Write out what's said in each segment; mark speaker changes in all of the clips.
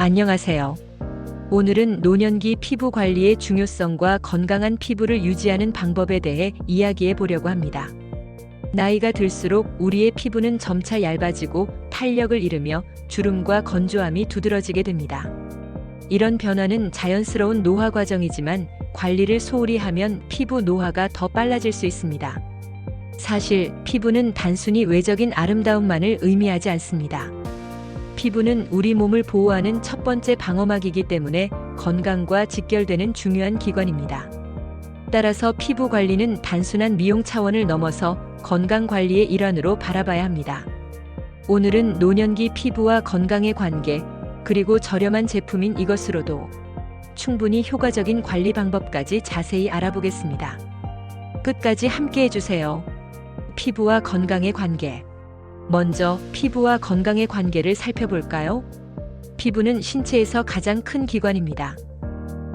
Speaker 1: 안녕하세요. 오늘은 노년기 피부 관리의 중요성과 건강한 피부를 유지하는 방법에 대해 이야기해 보려고 합니다. 나이가 들수록 우리의 피부는 점차 얇아지고 탄력을 잃으며 주름과 건조함이 두드러지게 됩니다. 이런 변화는 자연스러운 노화 과정이지만 관리를 소홀히 하면 피부 노화가 더 빨라질 수 있습니다. 사실 피부는 단순히 외적인 아름다움만을 의미하지 않습니다. 피부는 우리 몸을 보호하는 첫 번째 방어막이기 때문에 건강과 직결되는 중요한 기관입니다. 따라서 피부 관리는 단순한 미용 차원을 넘어서 건강 관리의 일환으로 바라봐야 합니다. 오늘은 노년기 피부와 건강의 관계, 그리고 저렴한 제품인 이것으로도 충분히 효과적인 관리 방법까지 자세히 알아보겠습니다. 끝까지 함께 해주세요. 피부와 건강의 관계. 먼저 피부와 건강의 관계를 살펴볼까요? 피부는 신체에서 가장 큰 기관입니다.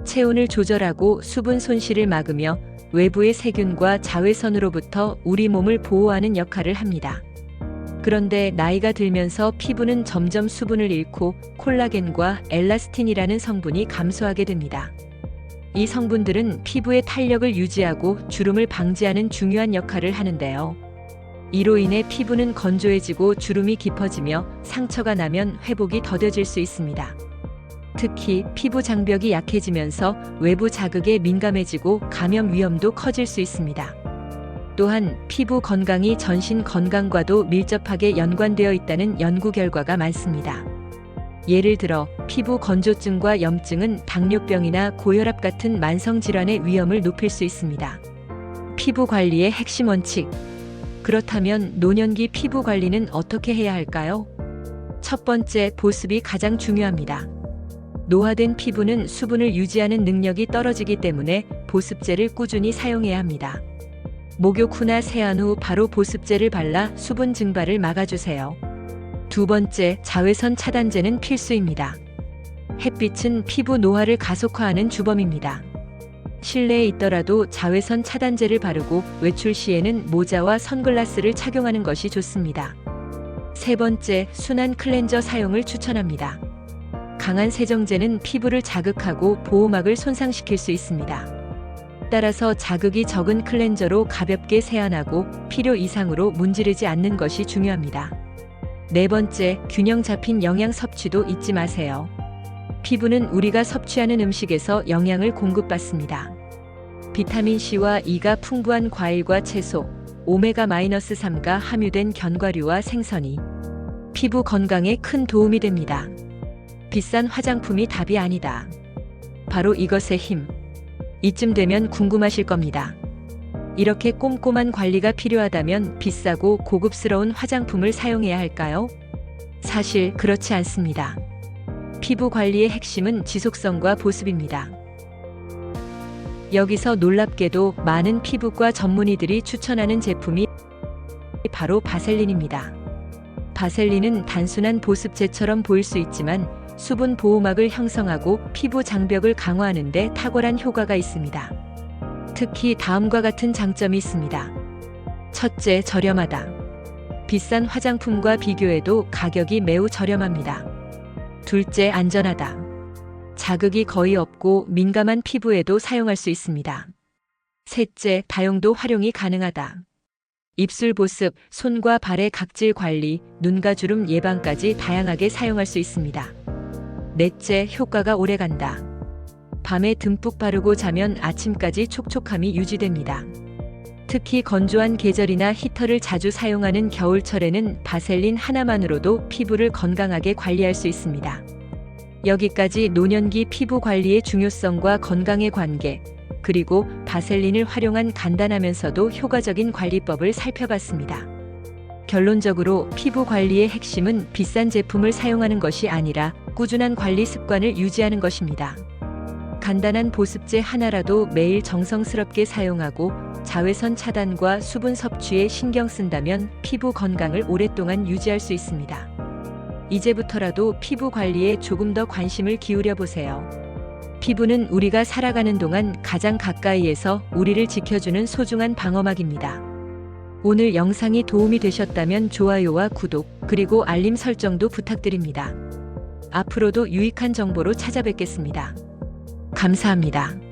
Speaker 1: 체온을 조절하고 수분 손실을 막으며 외부의 세균과 자외선으로부터 우리 몸을 보호하는 역할을 합니다. 그런데 나이가 들면서 피부는 점점 수분을 잃고 콜라겐과 엘라스틴이라는 성분이 감소하게 됩니다. 이 성분들은 피부의 탄력을 유지하고 주름을 방지하는 중요한 역할을 하는데요. 이로 인해 피부는 건조해지고 주름이 깊어지며 상처가 나면 회복이 더뎌질 수 있습니다. 특히 피부 장벽이 약해지면서 외부 자극에 민감해지고 감염 위험도 커질 수 있습니다. 또한 피부 건강이 전신 건강과도 밀접하게 연관되어 있다는 연구 결과가 많습니다. 예를 들어 피부 건조증과 염증은 당뇨병이나 고혈압 같은 만성 질환의 위험을 높일 수 있습니다. 피부 관리의 핵심 원칙. 그렇다면 노년기 피부 관리는 어떻게 해야 할까요? 첫 번째, 보습이 가장 중요합니다. 노화된 피부는 수분을 유지하는 능력이 떨어지기 때문에 보습제를 꾸준히 사용해야 합니다. 목욕 후나 세안 후 바로 보습제를 발라 수분 증발을 막아주세요. 두 번째, 자외선 차단제는 필수입니다. 햇빛은 피부 노화를 가속화하는 주범입니다. 실내에 있더라도 자외선 차단제를 바르고 외출 시에는 모자와 선글라스를 착용하는 것이 좋습니다. 세 번째, 순한 클렌저 사용을 추천합니다. 강한 세정제는 피부를 자극하고 보호막을 손상시킬 수 있습니다. 따라서 자극이 적은 클렌저로 가볍게 세안하고 필요 이상으로 문지르지 않는 것이 중요합니다. 네 번째, 균형 잡힌 영양 섭취도 잊지 마세요. 피부는 우리가 섭취하는 음식에서 영양을 공급받습니다. 비타민C와 E가 풍부한 과일과 채소, 오메가-3가 함유된 견과류와 생선이 피부 건강에 큰 도움이 됩니다. 비싼 화장품이 답이 아니다. 바로 이것의 힘. 이쯤 되면 궁금하실 겁니다. 이렇게 꼼꼼한 관리가 필요하다면 비싸고 고급스러운 화장품을 사용해야 할까요? 사실 그렇지 않습니다. 피부 관리의 핵심은 지속성과 보습입니다. 여기서 놀랍게도 많은 피부과 전문의들이 추천하는 제품이 바로 바셀린입니다. 바셀린은 단순한 보습제처럼 보일 수 있지만 수분 보호막을 형성하고 피부 장벽을 강화하는 데 탁월한 효과가 있습니다. 특히 다음과 같은 장점이 있습니다. 첫째, 저렴하다. 비싼 화장품과 비교해도 가격이 매우 저렴합니다. 둘째, 안전하다. 자극이 거의 없고 민감한 피부에도 사용할 수 있습니다. 셋째, 다용도 활용이 가능하다. 입술 보습, 손과 발의 각질 관리, 눈가 주름 예방까지 다양하게 사용할 수 있습니다. 넷째, 효과가 오래간다. 밤에 듬뿍 바르고 자면 아침까지 촉촉함이 유지됩니다. 특히 건조한 계절이나 히터를 자주 사용하는 겨울철에는 바셀린 하나만으로도 피부를 건강하게 관리할 수 있습니다. 여기까지 노년기 피부 관리의 중요성과 건강의 관계, 그리고 바셀린을 활용한 간단하면서도 효과적인 관리법을 살펴봤습니다. 결론적으로 피부 관리의 핵심은 비싼 제품을 사용하는 것이 아니라 꾸준한 관리 습관을 유지하는 것입니다. 간단한 보습제 하나라도 매일 정성스럽게 사용하고 자외선 차단과 수분 섭취에 신경 쓴다면 피부 건강을 오랫동안 유지할 수 있습니다. 이제부터라도 피부 관리에 조금 더 관심을 기울여 보세요. 피부는 우리가 살아가는 동안 가장 가까이에서 우리를 지켜주는 소중한 방어막입니다. 오늘 영상이 도움이 되셨다면 좋아요와 구독, 그리고 알림 설정도 부탁드립니다. 앞으로도 유익한 정보로 찾아뵙겠습니다. 감사합니다.